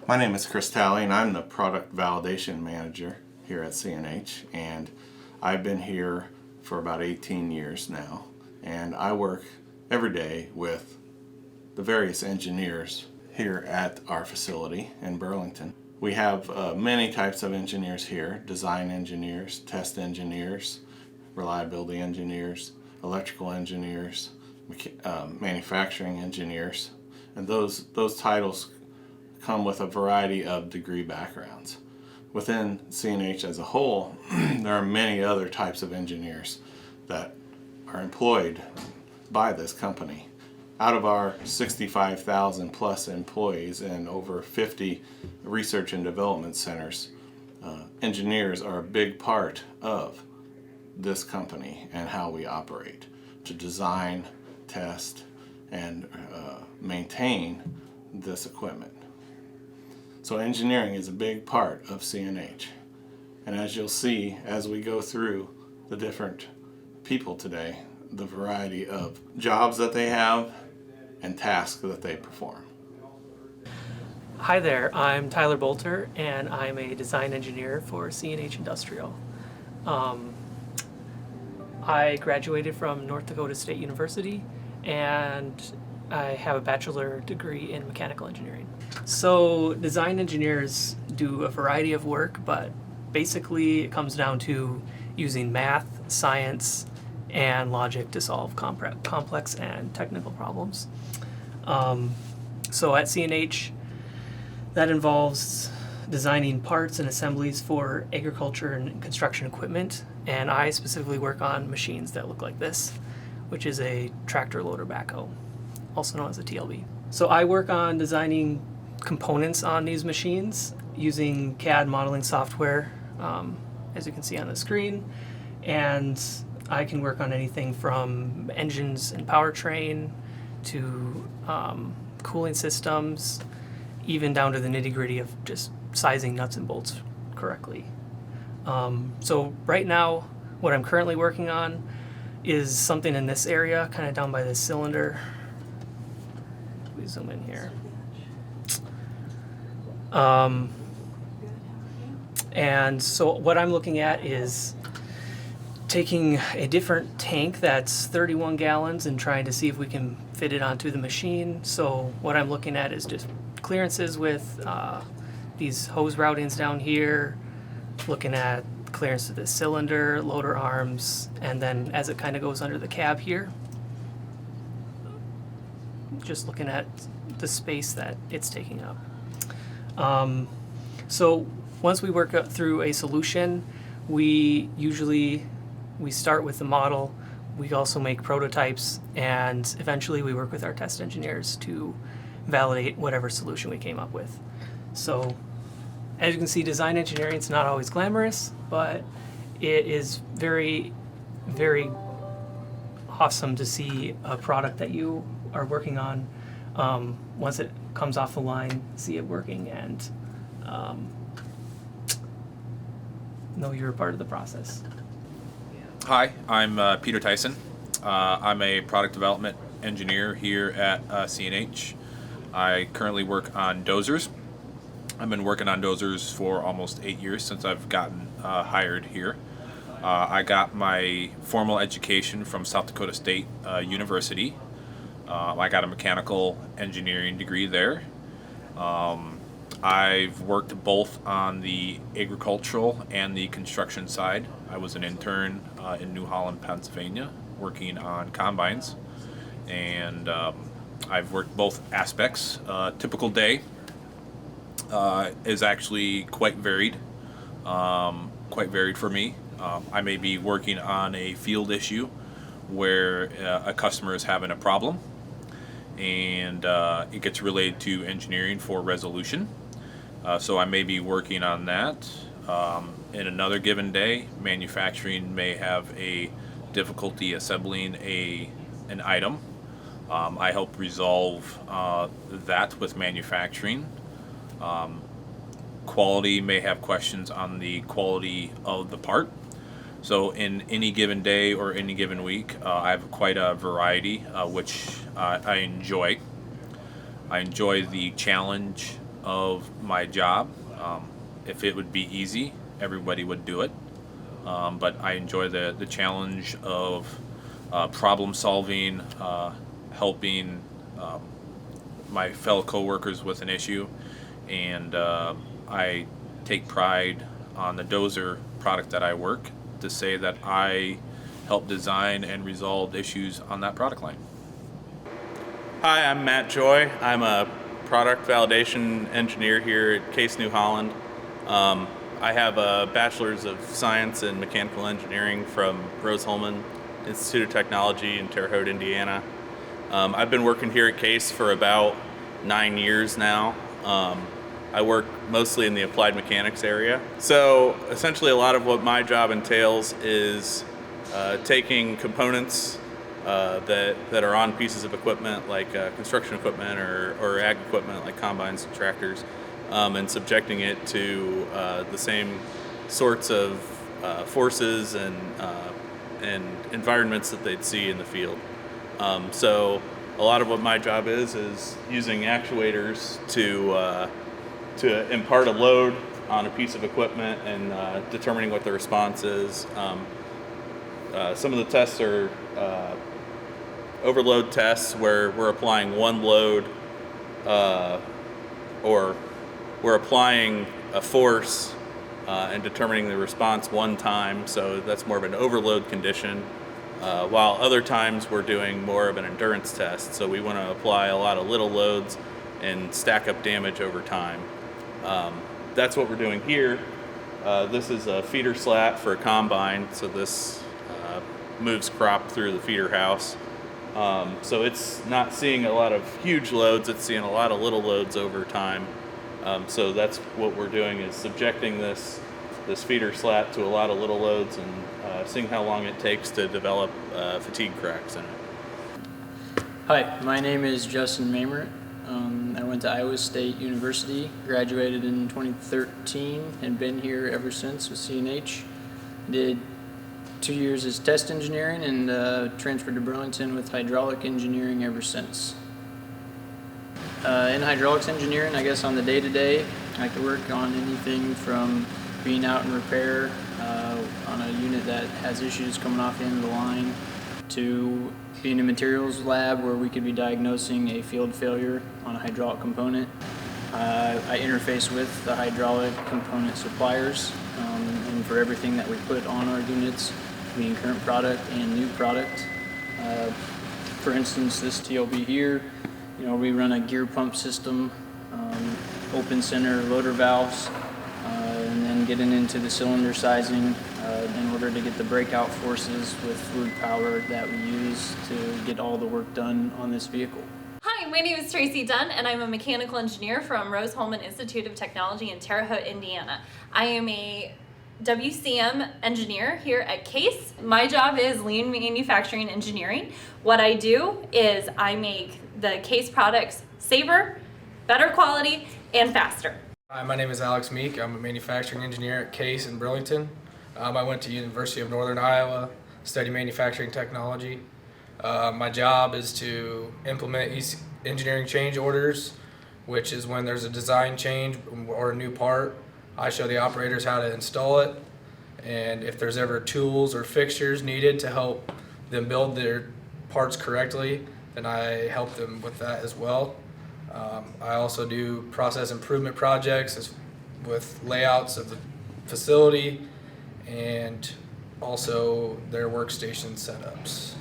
My name is Chris Talley, and I'm the Product Validation Manager here at CNH, and I've been here for about 18 years now, and I work every day with the various engineers here at our facility in Burlington. We have many types of engineers here: design engineers, test engineers, reliability engineers, electrical engineers, manufacturing engineers, and those titles come with a variety of degree backgrounds. Within CNH as a whole, there are many other types of engineers that are employed by this company. Out of our 65,000 plus employees and over 50 research and development centers, engineers are a big part of this company and how we operate to design, test, and maintain this equipment. So engineering is a big part of CNH. And as you'll see as we go through the different people today, the variety of jobs that they have and tasks that they perform. Hi there, I'm Tyler Bolter, and I'm a design engineer for CNH Industrial. I graduated from North Dakota State University, and I have a bachelor degree in mechanical engineering. So design engineers do a variety of work, but basically it comes down to using math, science, and logic to solve complex and technical problems. So at CNH, that involves designing parts and assemblies for agriculture and construction equipment, and I specifically work on machines that look like this, which is a tractor loader backhoe, also known as a TLB. So I work on designing components on these machines using CAD modeling software, as you can see on the screen, and I can work on anything from engines and powertrain to cooling systems, even down to the nitty-gritty of just sizing nuts and bolts correctly. So right now, what I'm currently working on is something in this area, kind of down by this cylinder. We zoom in here. And so what I'm looking at is taking a different tank that's 31 gallons and trying to see if we can fit it onto the machine. So what I'm looking at is just clearances with these hose routings down here, looking at clearance to the cylinder, loader arms, and then as it kind of goes under the cab here, just looking at the space that it's taking up. So once we work through a solution, we start with the model. We also make prototypes, and eventually we work with our test engineers to validate whatever solution we came up with. So as you can see, design engineering is not always glamorous, but it is very, very awesome to see a product that you are working on, once it comes off the line, see it working, and know you're a part of the process. Hi, I'm Peter Tyson. I'm a product development engineer here at CNH. I currently work on dozers. I've been working on dozers for almost 8 years since I've gotten hired here. I got my formal education from South Dakota State University. I got a mechanical engineering degree there. I've worked both on the agricultural and the construction side. I was an intern in New Holland, Pennsylvania, working on combines, and I've worked both aspects. Typical day is actually quite varied for me. I may be working on a field issue where a customer is having a problem, and it gets relayed to engineering for resolution. So I may be working on that. In another given day, manufacturing may have a difficulty assembling an item. I help resolve that with manufacturing. Quality may have questions on the quality of the part. So in any given day or any given week, I have quite a variety, which I enjoy. I enjoy the challenge of my job. If it would be easy, everybody would do it. But I enjoy the challenge of problem solving, helping my fellow coworkers with an issue, and I take pride on the dozer product that I work to say that I help design and resolve issues on that product line. Hi, I'm Matt Joy. I'm a product validation engineer here at Case New Holland. I have a Bachelor's of Science in Mechanical Engineering from Rose-Hulman Institute of Technology in Terre Haute, Indiana. I've been working here at Case for about 9 years now. I work mostly in the applied mechanics area. So essentially a lot of what my job entails is taking components that are on pieces of equipment like construction equipment or ag equipment like combines and tractors, and subjecting it to the same sorts of forces and environments that they'd see in the field. So a lot of what my job is using actuators to impart a load on a piece of equipment and determining what the response is. Some of the tests are overload tests where we're applying one load or we're applying a force and determining the response one time, so that's more of an overload condition, while other times we're doing more of an endurance test, so we want to apply a lot of little loads and stack up damage over time. That's what we're doing here. This is a feeder slat for a combine, so this moves crop through the feeder house. So it's not seeing a lot of huge loads, it's seeing a lot of little loads over time. So that's what we're doing, is subjecting this feeder slat to a lot of little loads and seeing how long it takes to develop fatigue cracks in it. Hi, my name is Justin Mamert. I went to Iowa State University, graduated in 2013, and been here ever since with CNH. Did 2 years as test engineering and transferred to Burlington with hydraulic engineering ever since. In hydraulics engineering, I guess on the day-to-day, I could work on anything from being out in repair on a unit that has issues coming off the end of the line, to being in a materials lab where we could be diagnosing a field failure on a hydraulic component. I interface with the hydraulic component suppliers, and for everything that we put on our units, being current product and new product. For instance, this TLB here, we run a gear pump system, open center loader valves, and then getting into the cylinder sizing in order to get the breakout forces with fluid power that we use to get all the work done on this vehicle. Hi, my name is Tracy Dunn, and I'm a mechanical engineer from Rose-Hulman Institute of Technology in Terre Haute, Indiana. I am a WCM engineer here at Case. My job is lean manufacturing engineering. What I do is I make the Case products safer, better quality, and faster. Hi, my name is Alex Meek. I'm a manufacturing engineer at Case in Burlington. I went to University of Northern Iowa, studied manufacturing technology. My job is to implement engineering change orders, which is when there's a design change or a new part. I show the operators how to install it, and if there's ever tools or fixtures needed to help them build their parts correctly, then I help them with that as well. I also do process improvement projects with layouts of the facility and also their workstation setups.